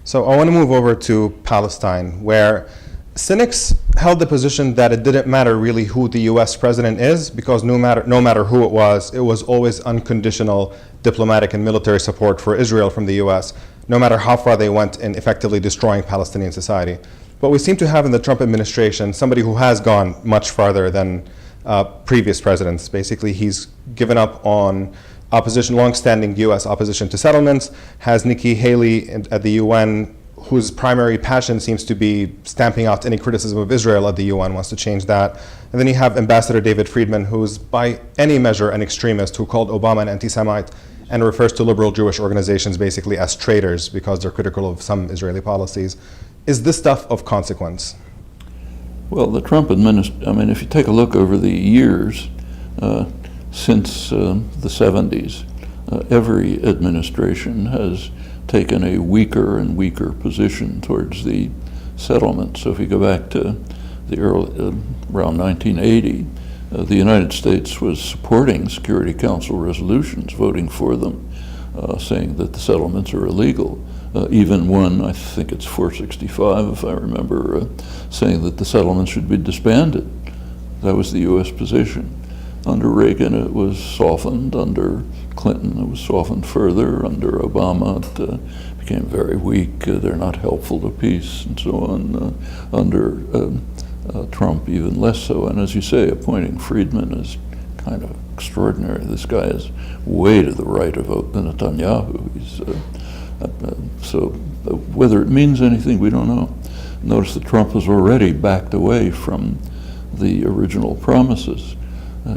So I want to move over to Palestine, where cynics held the position that it didn't matter really who the US president is, because no matter who it was always unconditional diplomatic and military support for Israel from the US, no matter how far they went in effectively destroying Palestinian society. But we seem to have in the Trump administration somebody who has gone much farther than previous presidents. Basically, he's given up on opposition, long-standing US opposition to settlements, has Nikki Haley at the UN, whose primary passion seems to be stamping out any criticism of Israel at the UN, wants to change that. And then you have Ambassador David Friedman, who's by any measure an extremist, who called Obama an anti-Semite and refers to liberal Jewish organizations basically as traitors because they're critical of some Israeli policies. Is this stuff of consequence? Well, the Trump administration, I mean, if you take a look over the years since the 70s, every administration has taken a weaker and weaker position towards the settlement. So if you go back to the around 1980, the United States was supporting Security Council resolutions, voting for them, saying that the settlements are illegal. Even one, I think it's 465, if I remember, saying that the settlements should be disbanded. That was the U.S. position. Under Reagan, it was softened. Under Clinton, it was softened further. Under Obama, it became very weak. They're not helpful to peace, and so on. Under Trump, even less so. And as you say, appointing Friedman is kind of extraordinary. This guy is way to the right of Netanyahu. He's, so whether it means anything, we don't know. Notice that Trump has already backed away from the original promises.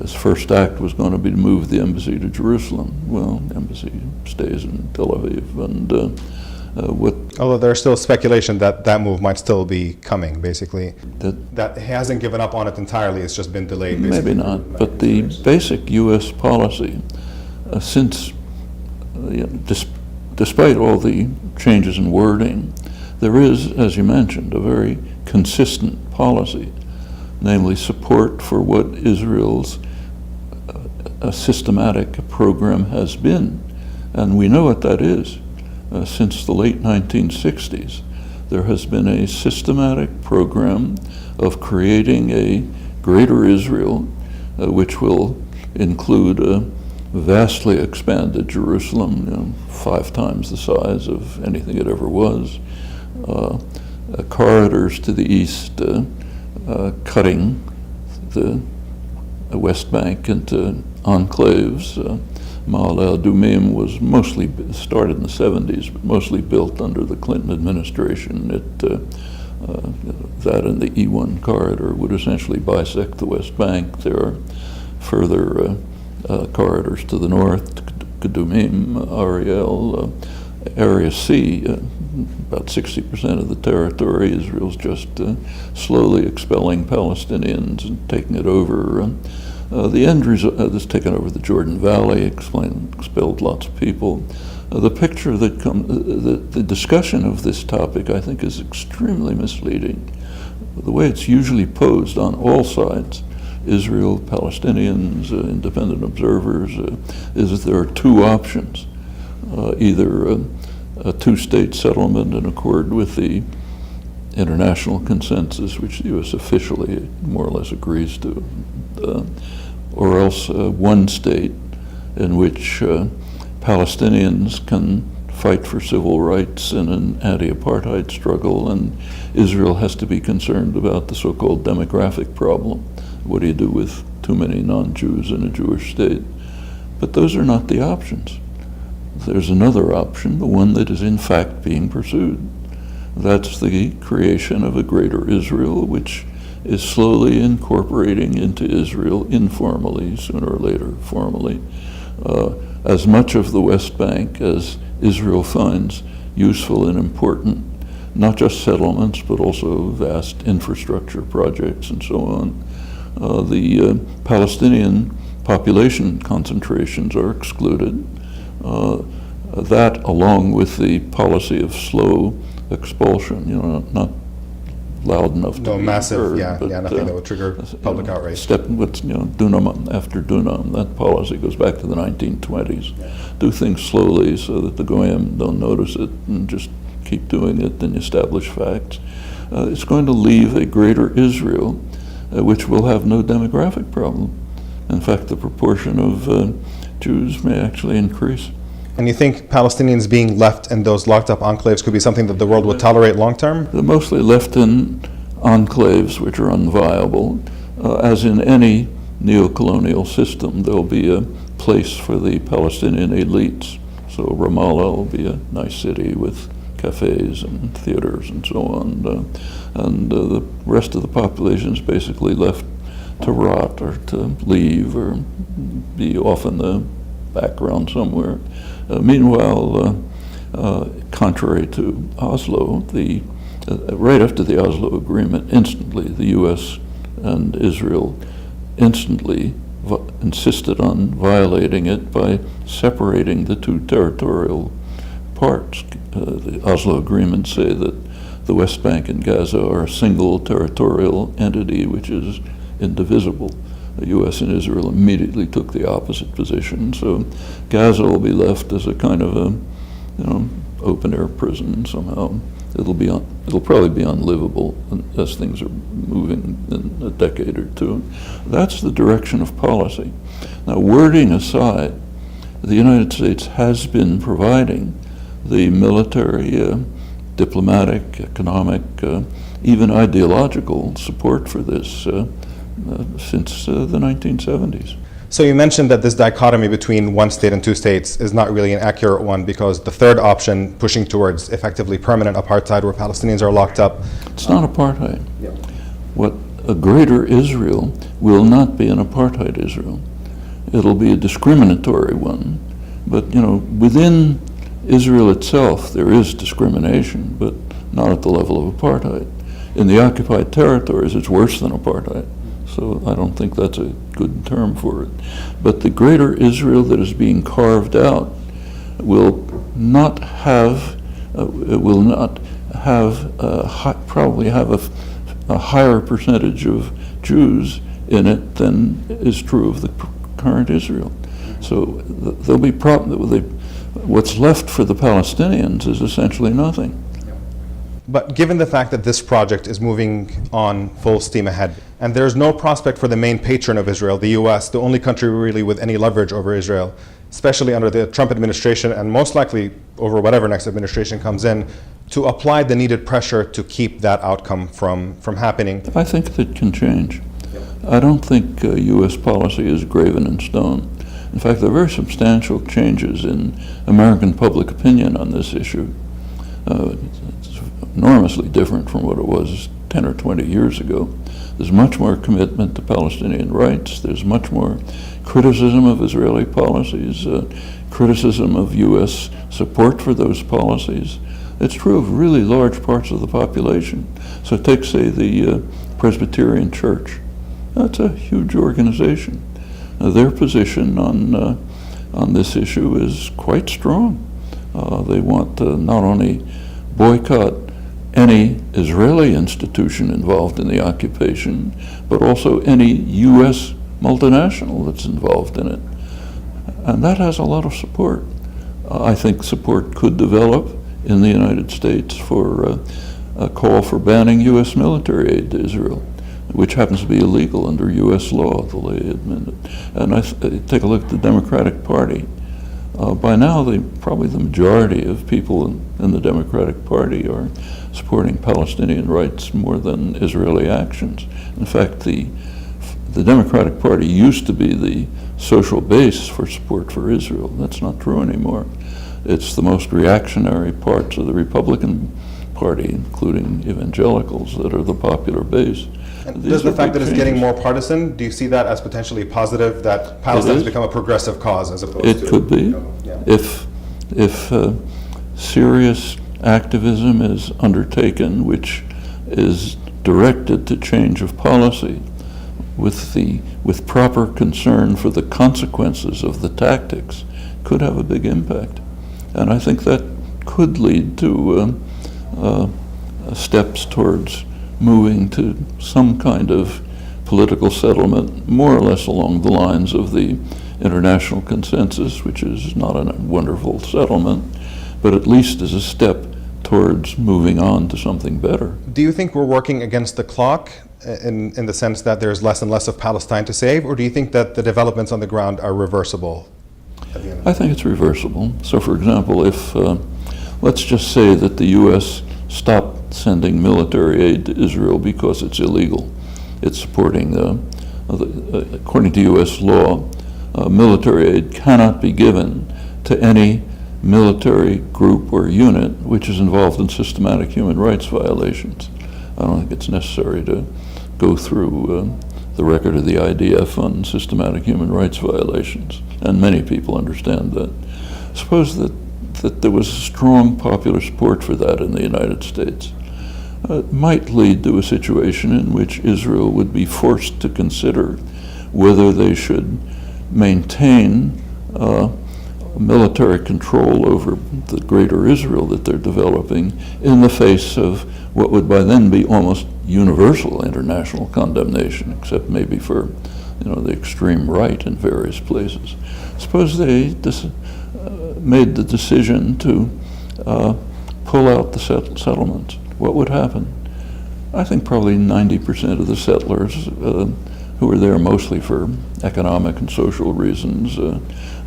His first act was going to be to move the embassy to Jerusalem. Well, the embassy stays in Tel Aviv. And although there's still speculation that that move might still be coming, basically. That he hasn't given up on it entirely, it's just been delayed. Maybe not, but the basic U.S. policy, since, despite all the changes in wording, there is, as you mentioned, a very consistent policy, namely support for what Israel's systematic program has been. And we know what that is. Since the late 1960s, there has been a systematic program of creating a greater Israel, which will include a vastly expanded Jerusalem, 5 times the size of anything it ever was, corridors to the east, cutting the West Bank into enclaves. Ma'ale Adumim was mostly started in the 70s, but mostly built under the Clinton administration. That and the E1 corridor would essentially bisect the West Bank. There are further corridors to the north, Kadumim, Ariel, Area C, about 60% of the territory. Israel's just slowly expelling Palestinians and taking it over. The end result has taken over the Jordan Valley, expelled lots of people. The picture that the discussion of this topic, I think, is extremely misleading. The way it's usually posed on all sides, Israel, Palestinians, independent observers, is that there are 2 options. Either a 2-state settlement in accord with the international consensus, which the U.S. officially more or less agrees to, or else one state in which Palestinians can fight for civil rights in an anti-apartheid struggle, and Israel has to be concerned about the so-called demographic problem. What do you do with too many non-Jews in a Jewish state? But those are not the options. There's another option, the one that is in fact being pursued. That's the creation of a greater Israel, which is slowly incorporating into Israel informally, sooner or later formally, as much of the West Bank as Israel finds useful and important, not just settlements, but also vast infrastructure projects and so on. The Palestinian population concentrations are excluded. That, along with the policy of slow expulsion, not loud enough to be massive, heard, but, nothing that would trigger public outrage. Dunam after Dunam, that policy goes back to the 1920s. Do things slowly so that the Goyim don't notice it and just keep doing it and establish facts. It's going to leave a greater Israel, which will have no demographic problem. In fact, the proportion of Jews may actually increase. And you think Palestinians being left in those locked up enclaves could be something that the world would tolerate long term? They're mostly left in enclaves which are unviable. As in any neo-colonial system, there'll be a place for the Palestinian elites. So Ramallah will be a nice city with cafes and theaters and so on. And the rest of the population is basically left to rot or to leave or be off in the background somewhere. Meanwhile, contrary to Oslo, right after the Oslo Agreement, instantly the U.S. and Israel instantly insisted on violating it by separating the two territorial parts. The Oslo agreements say that the West Bank and Gaza are a single territorial entity which is indivisible. The U.S. and Israel immediately took the opposite position, so Gaza will be left as a kind of a, open-air prison somehow. It'll probably be unlivable as things are moving in a decade or two. That's the direction of policy. Now, wording aside, the United States has been providing the military, diplomatic, economic, even ideological support for this since the 1970s. So you mentioned that this dichotomy between one state and two states is not really an accurate one because the third option, pushing towards effectively permanent apartheid where Palestinians are locked up. It's not apartheid. Yeah. What a greater Israel will not be an apartheid Israel. It'll be a discriminatory one. But, within Israel itself, there is discrimination, but not at the level of apartheid. In the occupied territories, it's worse than apartheid. So I don't think that's a good term for it. But the greater Israel that is being carved out will not have, probably have a higher percentage of Jews in it than is true of the current Israel. So there'll be what's left for the Palestinians is essentially nothing. But given the fact that this project is moving on full steam ahead, and there's no prospect for the main patron of Israel, the US, the only country really with any leverage over Israel, especially under the Trump administration and most likely over whatever next administration comes in, to apply the needed pressure to keep that outcome from happening. I think that can change. I don't think US policy is graven in stone. In fact, there are very substantial changes in American public opinion on this issue. It's enormously different from what it was 10 or 20 years ago. There's much more commitment to Palestinian rights. There's much more criticism of Israeli policies, criticism of U.S. support for those policies. It's true of really large parts of the population. So take, say, the Presbyterian Church. That's a huge organization. Their position on this issue is quite strong. They want to not only boycott any Israeli institution involved in the occupation, but also any U.S. multinational that's involved in it. And that has a lot of support. I think support could develop in the United States for a call for banning U.S. military aid to Israel, which happens to be illegal under U.S. law, the lay admitted. And take a look at the Democratic Party. By now, probably the majority of people in the Democratic Party are supporting Palestinian rights more than Israeli actions. In fact, the Democratic Party used to be the social base for support for Israel. That's not true anymore. It's the most reactionary parts of the Republican Party, including evangelicals, that are the popular base. Does the fact that it's getting more partisan, do you see that as potentially positive, that Palestine has become a progressive cause as opposed to... It could be. Yeah. If serious activism is undertaken, which is directed to change of policy, with proper concern for the consequences of the tactics, could have a big impact. And I think that could lead to steps towards moving to some kind of political settlement, more or less along the lines of the international consensus, which is not a wonderful settlement, but at least as a step towards moving on to something better. Do you think we're working against the clock in the sense that there's less and less of Palestine to save, or do you think that the developments on the ground are reversible at the end? I think it's reversible. So, for example, if let's just say that the U.S. stopped sending military aid to Israel because it's illegal. It's supporting, according to U.S. law, military aid cannot be given to any military group or unit which is involved in systematic human rights violations. I don't think it's necessary to go through the record of the IDF on systematic human rights violations, and many people understand that. Suppose that there was strong popular support for that in the United States. It might lead to a situation in which Israel would be forced to consider whether they should maintain military control over the greater Israel that they're developing in the face of what would by then be almost universal international condemnation, except maybe for the extreme right in various places. Suppose they made the decision to pull out the settlements. What would happen? I think probably 90% of the settlers who were there mostly for economic and social reasons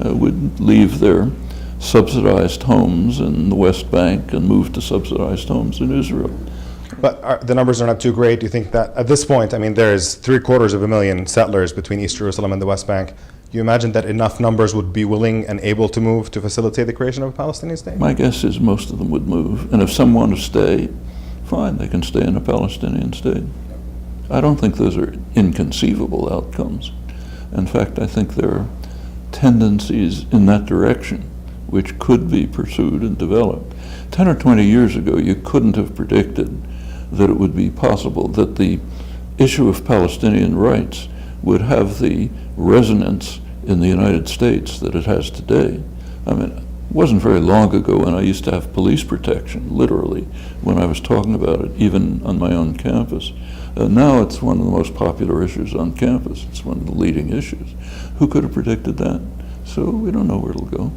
would leave their subsidized homes in the West Bank and move to subsidized homes in Israel. But the numbers are not too great. Do you think that at this point, I mean, there's 750,000 settlers between East Jerusalem and the West Bank. Do you imagine that enough numbers would be willing and able to move to facilitate the creation of a Palestinian state? My guess is most of them would move. And if some want to stay, fine, they can stay in a Palestinian state. I don't think those are inconceivable outcomes. In fact, I think there are tendencies in that direction which could be pursued and developed. 10 or 20 years ago, you couldn't have predicted that it would be possible that the issue of Palestinian rights would have the resonance in the United States that it has today. I mean, it wasn't very long ago when I used to have police protection, literally, when I was talking about it, even on my own campus. Now it's one of the most popular issues on campus. It's one of the leading issues. Who could have predicted that? So we don't know where it'll go.